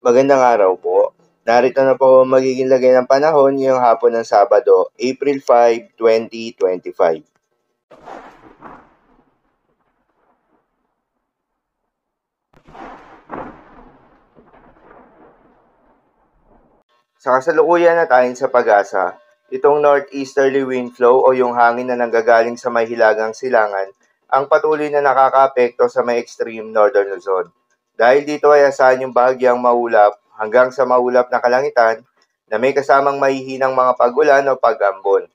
Magandang araw po. Narito na po ang magiging lagay ng panahon ngayong hapon ng Sabado, April 5, 2025. Sa kasalukuyan na ayon sa pag-asa, itong northeasterly wind flow o yung hangin na nanggagaling sa may hilagang silangan ang patuloy na nakakaapekto sa may extreme northern Luzon. Dahil dito ay asahan yung bahagyang maulap hanggang sa maulap na kalangitan na may kasamang mahihinang mga pag-ulan o pag-ambon.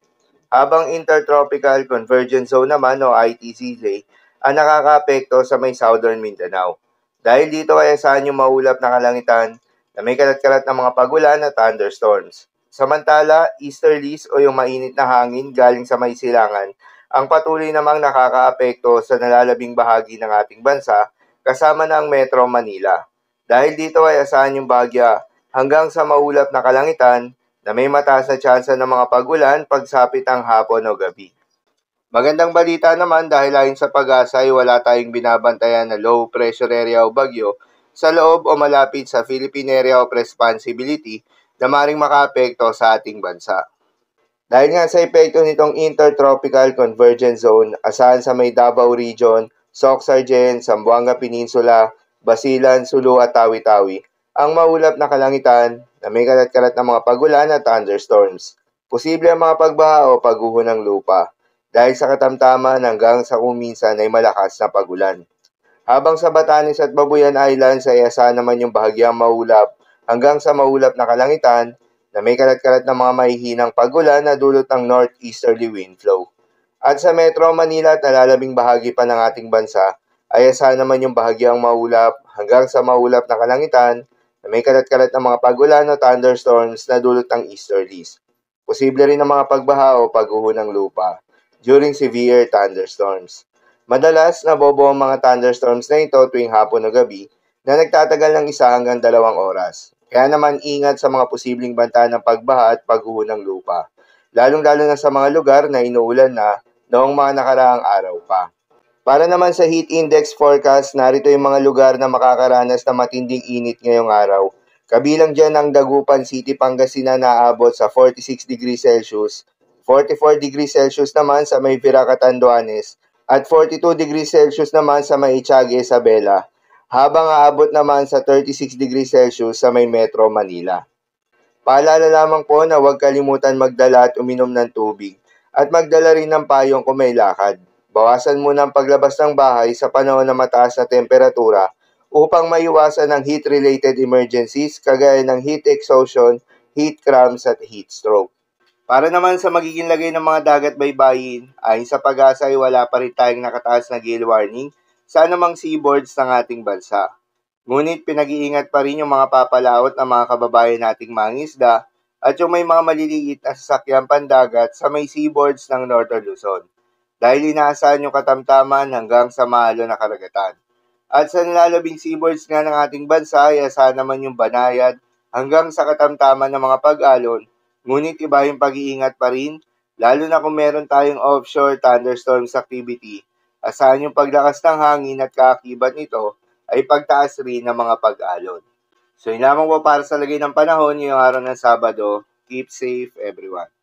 Habang Intertropical Convergence Zone naman o ITCZ ang nakakaapekto sa may southern Mindanao. Dahil dito ay asahan yung maulap na kalangitan na may kalat-kalat na mga pagulan at thunderstorms. Samantala, easterlies o yung mainit na hangin galing sa may silangan ang patuloy namang nakakaapekto sa nalalabing bahagi ng ating bansa kasama ng Metro Manila. Dahil dito ay asahan yung bahagya hanggang sa maulap na kalangitan na may mataas na tsansa ng mga pagulan pagsapit ng hapon o gabi. Magandang balita naman dahil ayon sa pag-asa ay wala tayong binabantayan na low pressure area o bagyo sa loob o malapit sa Philippine Area of Responsibility na maring makaapekto sa ating bansa. Dahil nga sa epekto nitong Intertropical Convergence Zone, asahan sa may Davao Region, Soc-Sargen, Zamboanga Peninsula, Basilan, Sulu at Tawi-Tawi, ang maulap na kalangitan na may kalat-kalat na mga pagulan at thunderstorms. Posible ang mga pagbaha o pagguho ng lupa dahil sa katamtaman hanggang sa kuminsan ay malakas na pagulan. Habang sa Batanes at Babuyan Islands ay asahan naman yung bahagyang maulap hanggang sa maulap na kalangitan na may kalat-kalat na mga mahihinang pagulan na dulot ng northeasterly wind flow. At sa Metro Manila at nalalabing bahagi pa ng ating bansa ay asahan naman yung bahagyang maulap hanggang sa maulap na kalangitan na may kalat-kalat na mga pagulan o thunderstorms na dulot ng easterlies. Posible rin ang mga pagbaha o pagguho ng lupa during severe thunderstorms. Madalas, nabobo ang mga thunderstorms na ito tuwing hapon o gabi na nagtatagal ng 1 hanggang 2 oras. Kaya naman ingat sa mga posibleng banta ng pagbaha at pagguho ng lupa, lalong-lalo na sa mga lugar na inuulan na noong mga nakaraang araw pa. Para naman sa heat index forecast, narito yung mga lugar na makakaranas na matinding init ngayong araw. Kabilang dyan ang Dagupan City, Pangasinan na aabot sa 46 degrees Celsius, 44 degrees Celsius naman sa may Viraca, Catanduanes, at 42 degrees Celsius naman sa may Itiague, Isabela, habang aabot naman sa 36 degrees Celsius sa may Metro Manila. Paalala lamang po na huwag kalimutan magdala at uminom ng tubig at magdala rin ng payong kung may lakad. Bawasan muna ang paglabas ng bahay sa panahon na mataas na temperatura upang maiwasan ang heat-related emergencies kagaya ng heat exhaustion, heat cramps at heat stroke. Para naman sa magiging lagay ng mga dagat baybayin, ayon sa pag-asa ay wala pa rin tayong nakataas na gale warning sa anumang seaboards ng ating bansa. Ngunit pinag-iingat pa rin yung mga papalaot ng mga kababayan nating mangisda at yung may mga maliliit na sasakyan pandagat sa may seaboards ng Northern Luzon dahil inaasahan yung katamtaman hanggang sa mahalo na karagatan. At sa nalalabing seaboards nga ng ating bansa ay asahan naman yung banayad hanggang sa katamtaman ng mga pag-alon, ngunit iba yung pag-iingat pa rin, lalo na kung meron tayong offshore thunderstorms activity. Asahan yung paglakas ng hangin at kaakibat nito ay pagtaas rin ng mga pag-alon. So yun lamang po para sa lagay ng panahon ngayong araw ng Sabado. Keep safe everyone.